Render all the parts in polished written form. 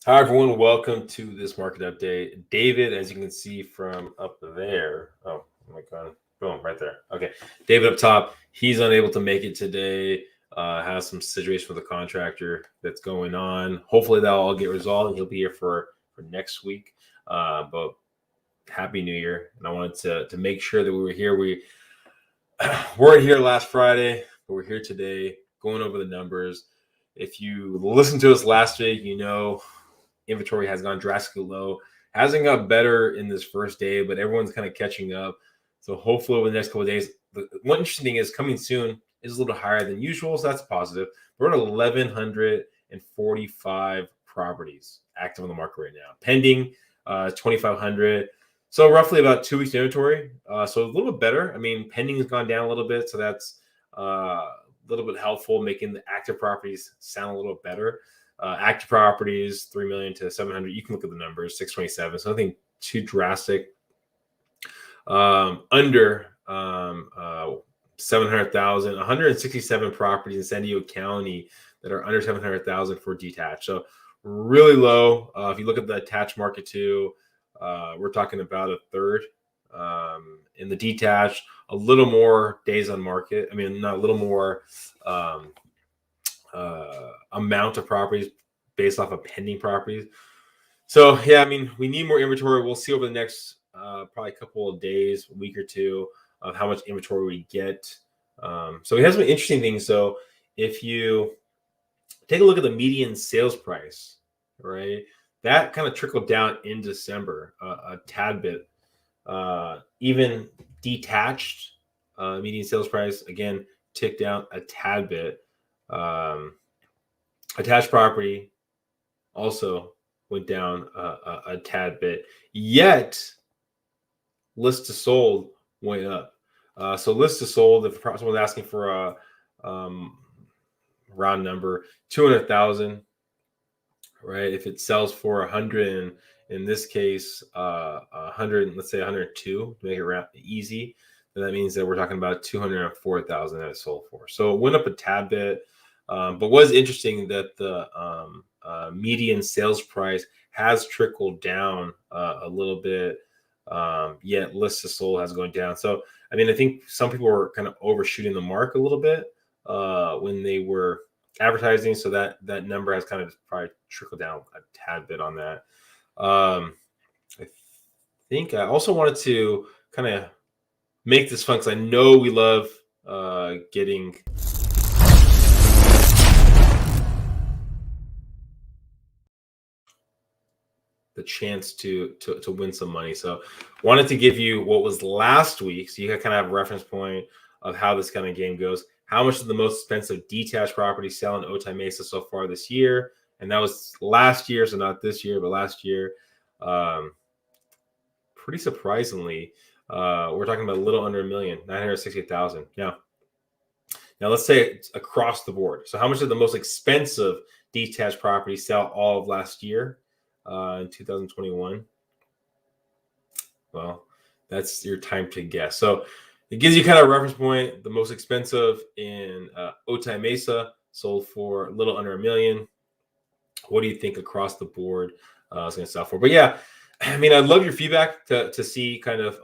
Hi, everyone. Welcome to this market update. David, as you can see from up there. Oh my God. Boom, right there. Okay. David up top, he's unable to make it today. Has some situation with a contractor that's going on. Hopefully that'll all get resolved. He'll be here for next week. But Happy New Year. And I wanted to make sure that we were here. We weren't here last Friday, but we're here today going over the numbers. If you listened to us last week, you know inventory has gone drastically low. Hasn't got better in this first day, but everyone's kind of catching up. So hopefully over the next couple of days, one interesting thing is coming soon is a little higher than usual, so that's positive. We're at 1,145 properties active on the market right now, pending 2,500. So roughly about 2 weeks inventory. So a little bit better. I mean, pending has gone down a little bit, so that's a little bit helpful, making the active properties sound a little better. Active properties, 3 million to 700. You can look at the numbers, 627. So nothing too drastic. Under 700,000, 167 properties in San Diego County that are under 700,000 for detached. So really low. If you look at the attached market too, we're talking about a third. In the detached, a little more days on market. I mean, not a little more amount of properties based off of pending properties. So yeah, I mean, we need more inventory. We'll see over the next probably a couple of days, a week or two, of how much inventory we get. So we have some interesting things. So if you take a look at the median sales price, right, that kind of trickled down in December a tad bit. Even detached median sales price again ticked down a tad bit. Attached property also went down a tad bit. Yet list to sold went up. So list to sold, if someone's asking for a round number, 200,000, right? If it sells for 100, in this case, 100, let's say 102 to make it easy, then that means that we're talking about 204,000 that it sold for. So it went up a tad bit. But was interesting that the median sales price has trickled down a little bit, yet list to sold has gone down. So, I mean, I think some people were kind of overshooting the mark a little bit when they were advertising. So that number has kind of probably trickled down a tad bit on that. I think I also wanted to kind of make this fun because I know we love getting the chance to win some money. So wanted to give you what was last week, so you kind of have a reference point of how this kind of game goes. How much is the most expensive detached property sell in Otay Mesa so far this year? And that was last year, so not this year, but last year. Pretty surprisingly, we're talking about a little under 960,000. Now let's say it's across the board. So how much did the most expensive detached property sell all of last year? In 2021. Well, that's your time to guess. So it gives you kind of a reference point. The most expensive in Otay Mesa sold for a little under $1 million. What do you think across the board is going to sell for? But yeah, I mean, I'd love your feedback to see kind of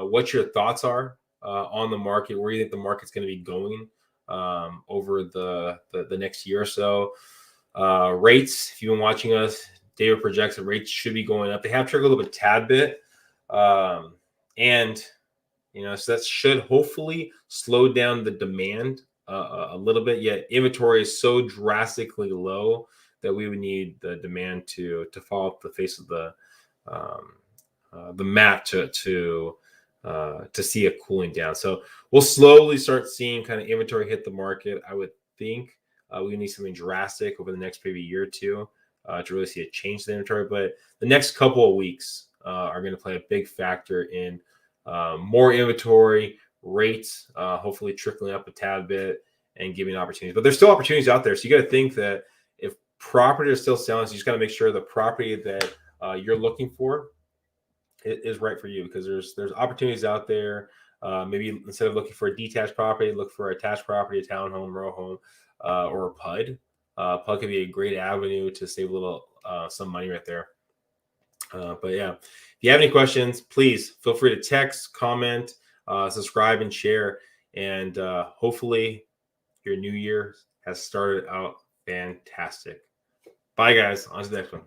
what your thoughts are on the market, where you think the market's going to be going over the next year or so. Rates, if you've been watching us, David projects that rates should be going up. They have trickled up a tad bit. And, so that should hopefully slow down the demand a little bit. Yet inventory is so drastically low that we would need the demand to fall off the face of the map to see a cooling down. So we'll slowly start seeing kind of inventory hit the market. I would think we need something drastic over the next maybe year or two to really see a change in the inventory. But the next couple of weeks are going to play a big factor in more inventory, rates, hopefully trickling up a tad bit and giving opportunities. But there's still opportunities out there. So you got to think that if property is still selling, so you just got to make sure the property that you're looking for is right for you, because there's opportunities out there. Maybe instead of looking for a detached property, look for a attached property, a townhome, row home, or a PUD. PUD could be a great avenue to save a little some money right there. But yeah, if you have any questions, please feel free to text, comment, subscribe, and share. And hopefully your new year has started out fantastic. Bye, guys. On to the next one.